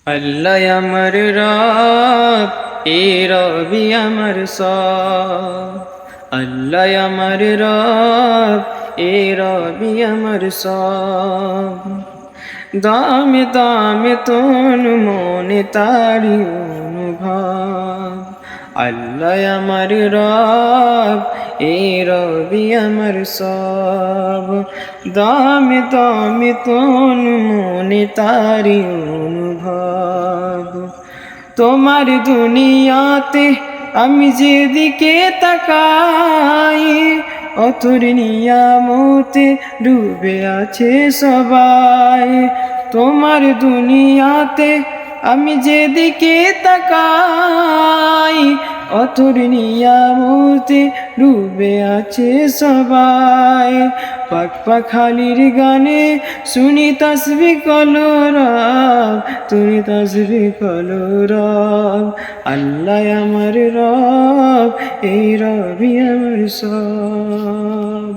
আল্লাহ আমার রব, এ রবি আমার সব। আল্লাহ আমার রব, এ রবি আমার সব। দামে দামে তন মনে তারি অনুভব। আল্লাহ আমার রব, এ রবি আমার সব। দামে দামে তন মনে তারি অনুভব। তোমার দুনিয়াতে আমি যেদিকে তাকাই, অথর নিয়ামতে ডুবে আছে সবাই। তোমার দুনিয়াতে আমি যেদিকে তাকাই, অথর নিয়ামতে ডুবে আছে সবাই। পাক পাখালির গানে শুনি তাসবিহ কলরব, তুমি তাসবিহ কলরব। আল্লাহ আমার রব, এই রবি আমার সব।